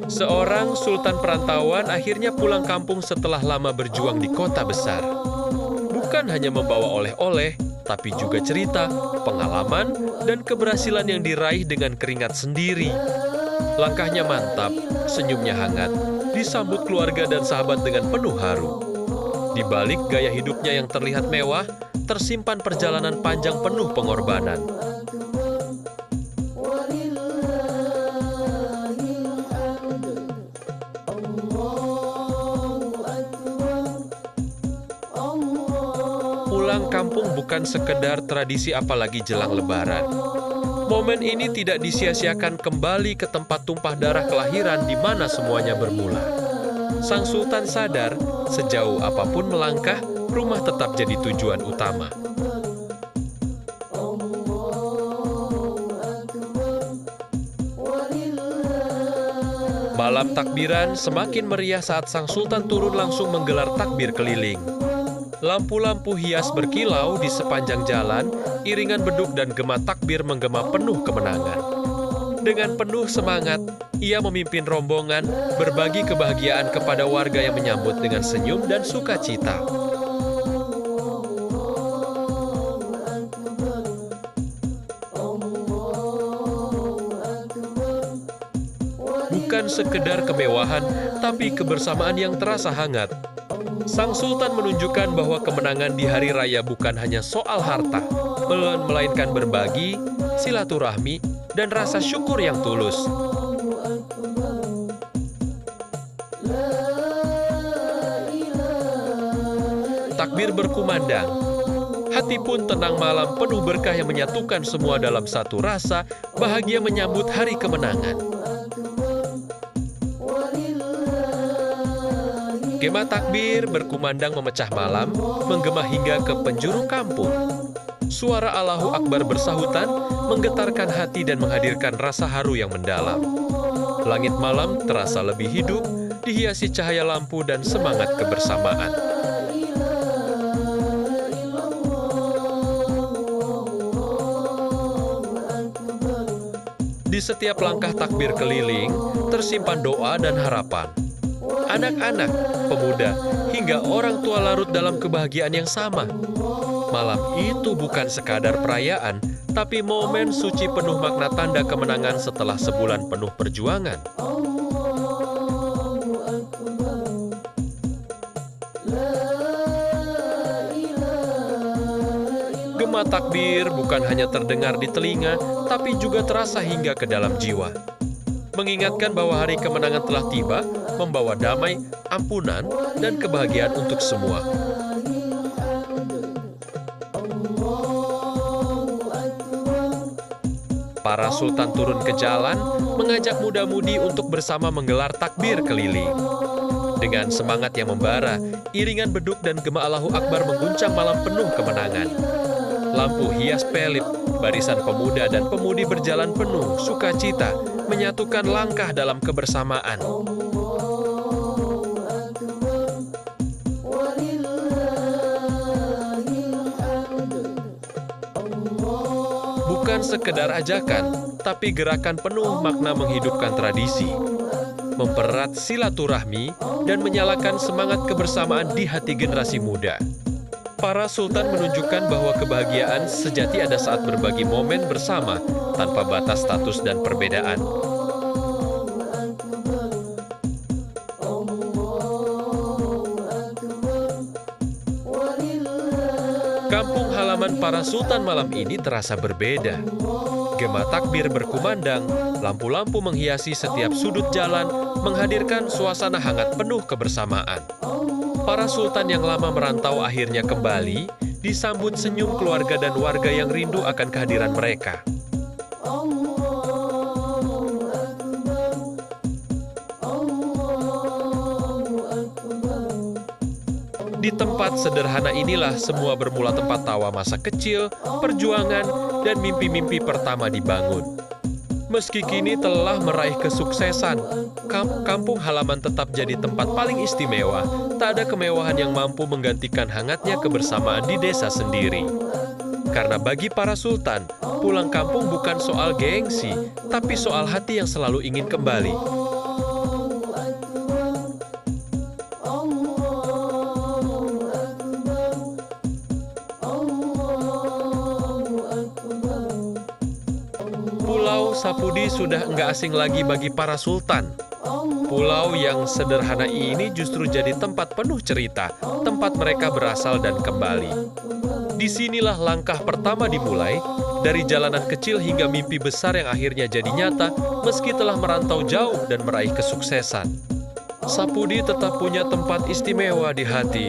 Seorang sultan perantauan akhirnya pulang kampung setelah lama berjuang di kota besar. Bukan hanya membawa oleh-oleh, tapi juga cerita, pengalaman, dan keberhasilan yang diraih dengan keringat sendiri. Langkahnya mantap, senyumnya hangat, disambut keluarga dan sahabat dengan penuh haru. Di balik gaya hidupnya yang terlihat mewah, tersimpan perjalanan panjang penuh pengorbanan. Pulang kampung bukan sekedar tradisi apalagi jelang Lebaran. Momen ini tidak disia-siakan kembali ke tempat tumpah darah kelahiran di mana semuanya bermula. Sang Sultan sadar, sejauh apapun melangkah, rumah tetap jadi tujuan utama. Malam takbiran semakin meriah saat Sang Sultan turun langsung menggelar takbir keliling. Lampu-lampu hias berkilau di sepanjang jalan, iringan beduk dan gema takbir menggema penuh kemenangan. Dengan penuh semangat, ia memimpin rombongan, berbagi kebahagiaan kepada warga yang menyambut dengan senyum dan sukacita. Bukan sekedar kemewahan, tapi kebersamaan yang terasa hangat. Sang Sultan menunjukkan bahwa kemenangan di hari raya bukan hanya soal harta, melainkan berbagi, silaturahmi, dan rasa syukur yang tulus. Takbir berkumandang. Hati pun tenang malam penuh berkah yang menyatukan semua dalam satu rasa, bahagia menyambut hari kemenangan. Gema takbir berkumandang memecah malam, menggema hingga ke penjuru kampung. Suara Allahu Akbar bersahutan, menggetarkan hati dan menghadirkan rasa haru yang mendalam. Langit malam terasa lebih hidup, dihiasi cahaya lampu dan semangat kebersamaan. Di setiap langkah takbir keliling, tersimpan doa dan harapan. Anak-anak, pemuda, hingga orang tua larut dalam kebahagiaan yang sama. Malam itu bukan sekadar perayaan, tapi momen suci penuh makna tanda kemenangan setelah sebulan penuh perjuangan. Gema takbir bukan hanya terdengar di telinga, tapi juga terasa hingga ke dalam jiwa. Mengingatkan bahwa hari kemenangan telah tiba, membawa damai, ampunan, dan kebahagiaan untuk semua. Para sultan turun ke jalan, mengajak muda-mudi untuk bersama menggelar takbir keliling. Dengan semangat yang membara, iringan beduk dan gema Allahu Akbar mengguncang malam penuh kemenangan. Lampu hias pelip, barisan pemuda dan pemudi berjalan penuh sukacita, menyatukan langkah dalam kebersamaan. Bukan sekedar ajakan, tapi gerakan penuh makna menghidupkan tradisi, mempererat silaturahmi, dan menyalakan semangat kebersamaan di hati generasi muda. Para sultan menunjukkan bahwa kebahagiaan sejati ada saat berbagi momen bersama, tanpa batas status dan perbedaan. Kampung halaman para sultan malam ini terasa berbeda. Gema takbir berkumandang, lampu-lampu menghiasi setiap sudut jalan, menghadirkan suasana hangat penuh kebersamaan. Para sultan yang lama merantau akhirnya kembali, disambut senyum keluarga dan warga yang rindu akan kehadiran mereka. Di tempat sederhana inilah semua bermula tempat tawa masa kecil, perjuangan, dan mimpi-mimpi pertama dibangun. Meski kini telah meraih kesuksesan, kampung halaman tetap jadi tempat paling istimewa. Tak ada kemewahan yang mampu menggantikan hangatnya kebersamaan di desa sendiri. Karena bagi para sultan, pulang kampung bukan soal gengsi, tapi soal hati yang selalu ingin kembali. Sapudi sudah enggak asing lagi bagi para sultan. Pulau yang sederhana ini justru jadi tempat penuh cerita, tempat mereka berasal dan kembali. Disinilah langkah pertama dimulai, dari jalanan kecil hingga mimpi besar yang akhirnya jadi nyata, meski telah merantau jauh dan meraih kesuksesan. Sapudi tetap punya tempat istimewa di hati.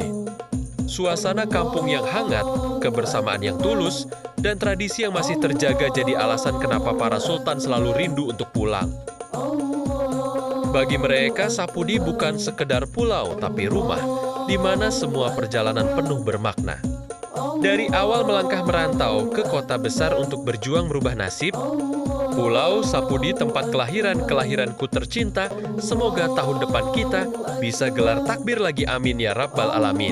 Suasana kampung yang hangat, kebersamaan yang tulus, dan tradisi yang masih terjaga jadi alasan kenapa para sultan selalu rindu untuk pulang. Bagi mereka, Sapudi bukan sekedar pulau, tapi rumah, di mana semua perjalanan penuh bermakna. Dari awal melangkah merantau ke kota besar untuk berjuang merubah nasib, Pulau Sapudi tempat kelahiranku tercinta, semoga tahun depan kita bisa gelar takbir lagi, amin ya rabbal alamin.